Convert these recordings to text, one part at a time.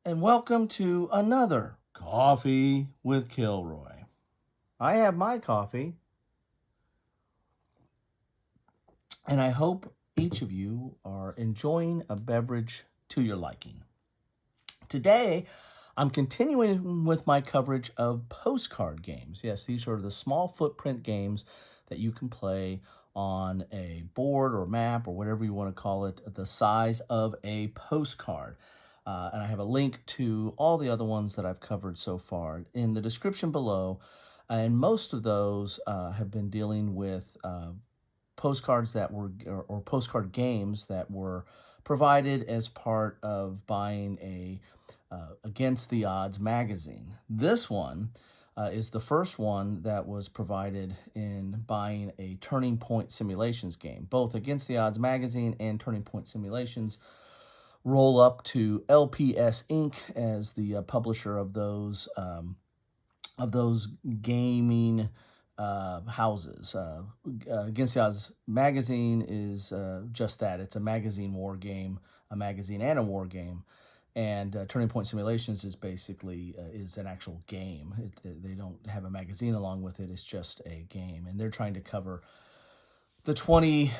and welcome to another Coffee with Kilroy. I have my coffee, and I hope each of you are enjoying a beverage to your liking. Today, I'm continuing with my coverage of postcard games. Yes, these are the small footprint games that you can play on a board or map or whatever you want to call it, the size of a postcard. And I have a link to all the other ones that I've covered so far in the description below. And most of those have been dealing with postcards that were, or postcard games that were provided as part of buying a Against the Odds magazine. This one is the first one that was provided in buying a Turning Point Simulations game. Both Against the Odds magazine and Turning Point Simulations roll up to LPS Inc. as the publisher of those gaming houses. Against the Odds magazine is just that. It's a magazine war game, a magazine and a war game. And Turning Point Simulations is basically is an actual game. They don't have a magazine along with it. It's just a game. And they're trying to cover the 20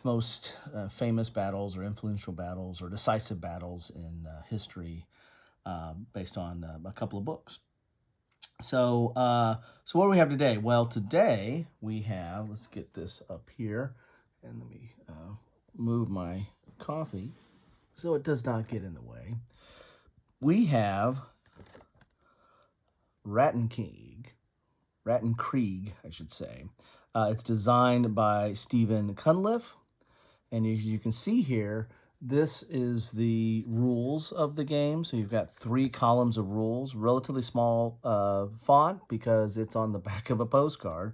most famous battles or influential battles or decisive battles in history based on a couple of books. So what do we have today? Well, today we have, let's get this up here, and let me move my coffee so it does not get in the way. We have Rattenkrieg, I should say. It's designed by Stephen Cunliffe, and as you can see here, this is the rules of the game. So you've got 3 columns of rules, relatively small font because it's on the back of a postcard.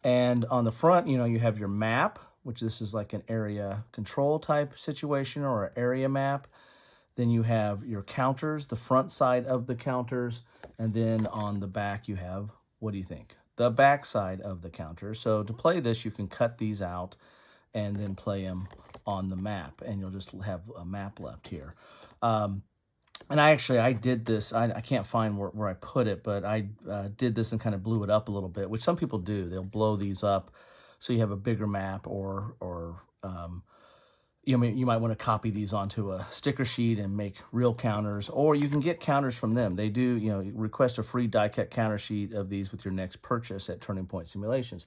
And on the front, you have your map, which this is like an area control type situation or an area map. Then you have your counters, the front side of the counters. And then on the back, you have, what do you think? The back side of the counter. So to play this, you can cut these out and then play them on the map. And you'll just have a map left here. And I did this. I can't find where I put it, but I did this and kind of blew it up a little bit, which some people do. They'll blow these up so you have a bigger map, or you might want to copy these onto a sticker sheet and make real counters, or you can get counters from them. They do, request a free die-cut counter sheet of these with your next purchase at Turning Point Simulations.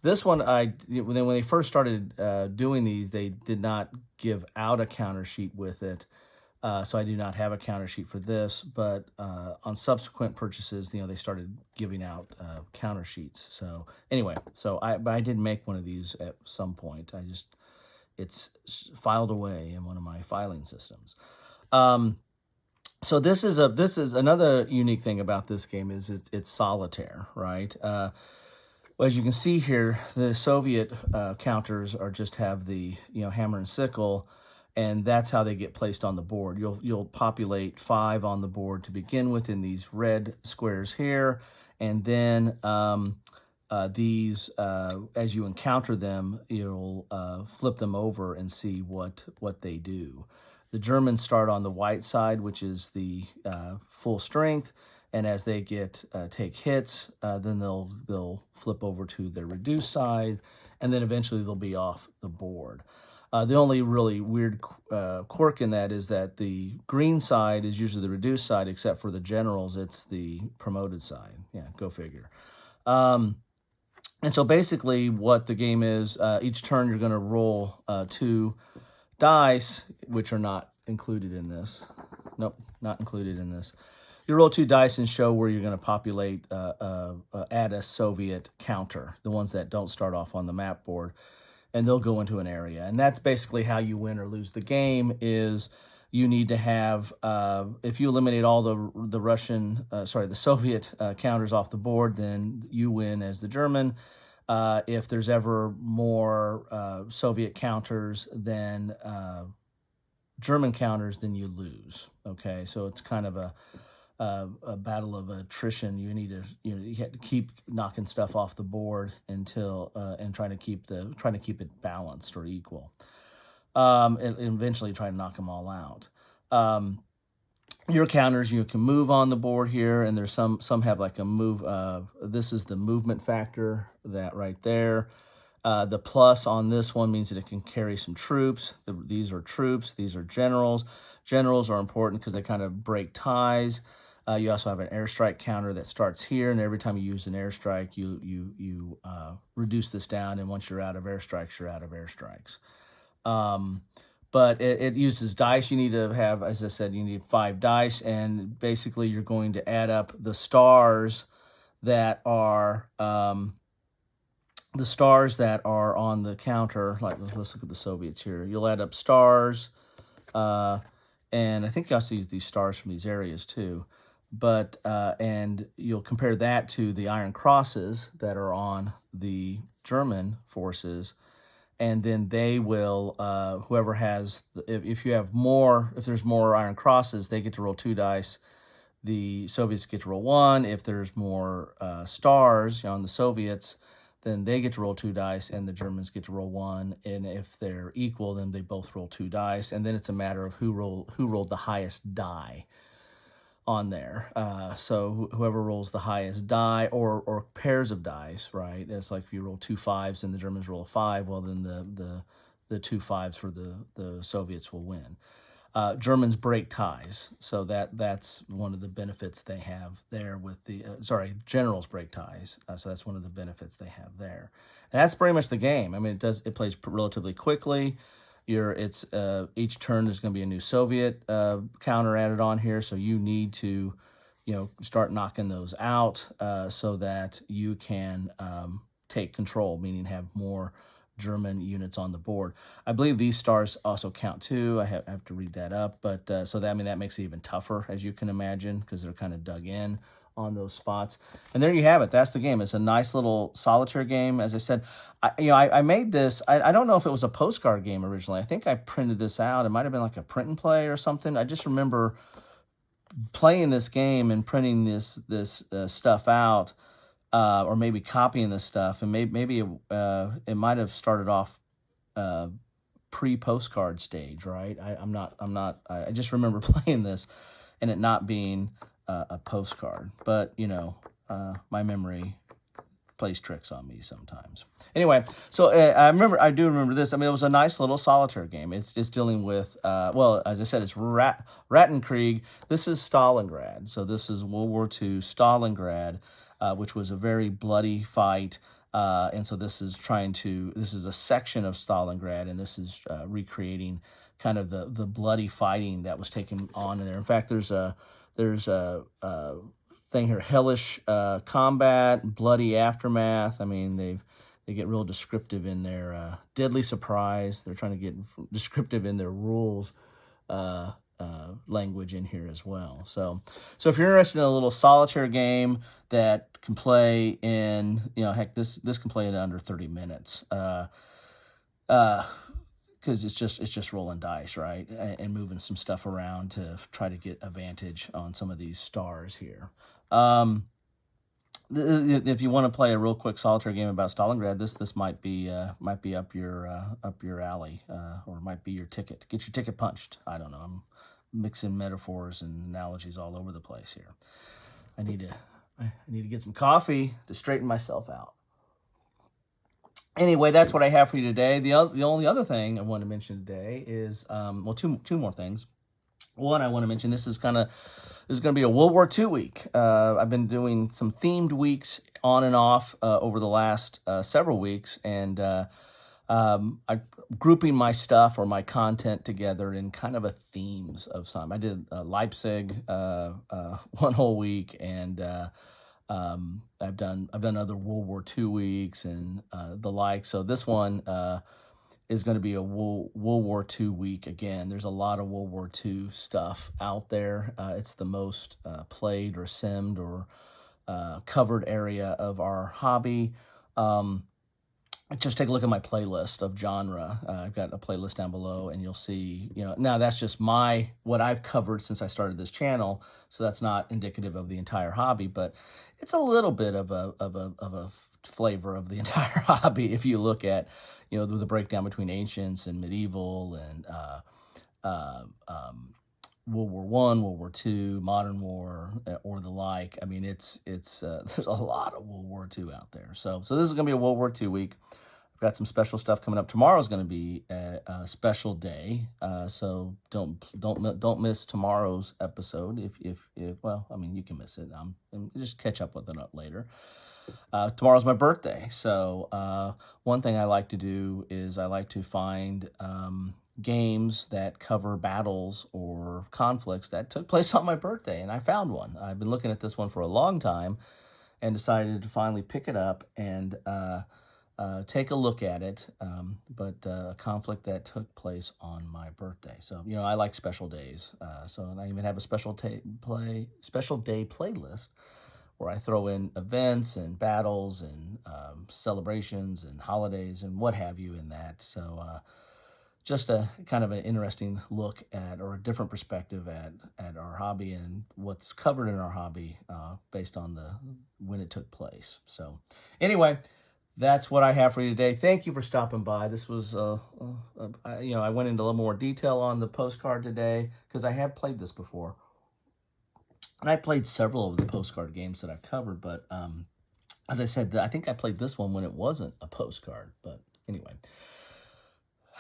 This one, when they first started doing these, they did not give out a counter sheet with it. So I do not have a counter sheet for this, but on subsequent purchases, they started giving out counter sheets. So anyway, but I did make one of these at some point. It's filed away in one of my filing systems. So this is another unique thing about this game is it's solitaire, right? As you can see here, the Soviet counters just have the hammer and sickle. And that's how they get placed on the board. You'll populate 5 on the board to begin with in these red squares here, and then these, as you encounter them, you'll flip them over and see what they do. The Germans start on the white side, which is the full strength, and as they take hits, then they'll flip over to the reduced side, and then eventually they'll be off the board. The only really weird quirk in that is that the green side is usually the reduced side, except for the generals, it's the promoted side. Yeah, go figure. And so basically what the game is, each turn you're going to roll 2 dice, which are not included in this. Nope, not included in this. You roll 2 dice and show where you're going to populate, add a Soviet counter, the ones that don't start off on the map board. And they'll go into an area. And that's basically how you win or lose the game is you need to have, if you eliminate all the Soviet counters off the board, then you win as the German. If there's ever more Soviet counters than German counters, then you lose. Okay, so it's kind of a battle of attrition. You need to you have to keep knocking stuff off the board until and trying to keep it balanced or equal, and eventually try to knock them all out. your counters, you can move on the board here, and there's some have like a move. This is the movement factor, that right there. The plus on this one means that it can carry some troops. These are troops. These are generals. Generals are important because they kind of break ties. You also have an airstrike counter that starts here, and every time you use an airstrike, you reduce this down. And once you're out of airstrikes, you're out of airstrikes. But it uses dice. You need to have, as I said, you need 5 dice, and basically you're going to add up the stars that are on the counter. Like, let's look at the Soviets here. You'll add up stars, and I think you also use these stars from these areas too. But and you'll compare that to the Iron Crosses that are on the German forces. And then they will, whoever has, if there's more Iron Crosses, they get to roll 2 dice. The Soviets get to roll 1. If there's more stars on the Soviets, then they get to roll 2 dice, and the Germans get to roll 1. And if they're equal, then they both roll 2 dice. And then it's a matter of who rolled the highest die on there. So whoever rolls the highest die, or pairs of dice, right? It's like if you roll 2 5s and the Germans roll a 5, well, then the 2 5s for the Soviets will win. Germans break ties, so that's one of the benefits they have there with the generals break ties, so that's one of the benefits they have there. And that's pretty much the game. I mean, it plays relatively quickly. Each turn there's going to be a new Soviet counter added on here, so you need to, start knocking those out so that you can take control, meaning have more German units on the board. I believe these stars also count too. I have to read that up, but that makes it even tougher, as you can imagine, because they're kind of dug in on those spots. And there you have it. That's the game. It's a nice little solitaire game. As I said, I made this. I don't know if it was a postcard game originally. I think I printed this out. It might have been like a print and play or something. I just remember playing this game and printing this stuff out, or maybe copying this stuff, and maybe it might have started off pre-postcard stage, right? I just remember playing this and it not being a postcard, but my memory plays tricks on me sometimes. Anyway, so I do remember this. I mean, it was a nice little solitaire game. It's dealing with, as I said, it's Rattenkrieg. This is Stalingrad. So this is World War II Stalingrad, which was a very bloody fight. And so this is a section of Stalingrad, and this is recreating kind of the bloody fighting that was taken on in there. In fact, there's a thing here: hellish combat, bloody aftermath. I mean, they get real descriptive in their deadly surprise. They're trying to get descriptive in their rules language in here as well. So if you're interested in a little solitaire game that can play in, heck, this can play in under 30 minutes. Because it's just rolling dice, right, and moving some stuff around to try to get advantage on some of these stars here. If you want to play a real quick solitaire game about Stalingrad, this might be up your alley, or might be your ticket. Get your ticket punched. I don't know. I'm mixing metaphors and analogies all over the place here. I need to get some coffee to straighten myself out. Anyway, that's what I have for you today. The only other thing I want to mention today is two more things. One, I want to mention this is going to be a World War II week. I've been doing some themed weeks on and off over the last several weeks, and I'm grouping my stuff or my content together in kind of a themes of some. I did Leipzig one whole week, and I've done other World War II weeks and the like. So this one is going to be a World War II week again. There's a lot of World War II stuff out there. It's the most played or simmed or covered area of our hobby. Just take a look at my playlist of genre. I've got a playlist down below, and you'll see, now that's just what I've covered since I started this channel. So that's not indicative of the entire hobby, but it's a little bit of a flavor of the entire hobby if you look at, the breakdown between ancients and medieval and World War One, World War Two, Modern War, or the like. I mean, it's there's a lot of World War Two out there. So this is going to be a World War Two week. I've got some special stuff coming up. Tomorrow's going to be a special day, so don't miss tomorrow's episode. If well, I mean, you can miss it. And just catch up with it later. Tomorrow's my birthday, so one thing I like to do is I like to find games that cover battles or conflicts that took place on my birthday, and I found one. I've been looking at this one for a long time, and decided to finally pick it up and take a look at it. But a conflict that took place on my birthday. So I like special days. And I even have a special day playlist where I throw in events and battles and celebrations and holidays and what have you in that. So just a kind of an interesting look at, or a different perspective at our hobby and what's covered in our hobby based on when it took place. So anyway, that's what I have for you today. Thank you for stopping by. This was, I went into a little more detail on the postcard today because I have played this before. And I played several of the postcard games that I've covered, but as I said, I think I played this one when it wasn't a postcard. But anyway.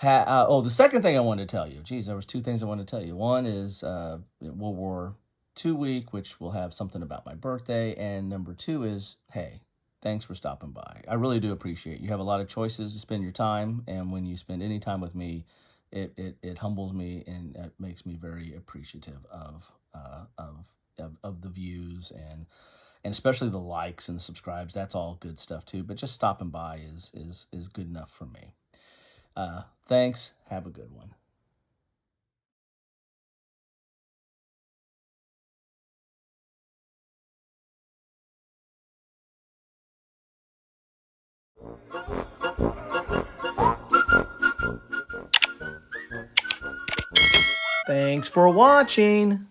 The second thing I wanted to tell you. Geez, there was two things I wanted to tell you. One is World War II week, which will have something about my birthday. And number two is, hey, thanks for stopping by. I really do appreciate it. You have a lot of choices to spend your time, and when you spend any time with me, it humbles me and it makes me very appreciative of the views and especially the likes and subscribes. That's all good stuff too. But just stopping by is good enough for me. Thanks. Have a good one. Thanks for watching.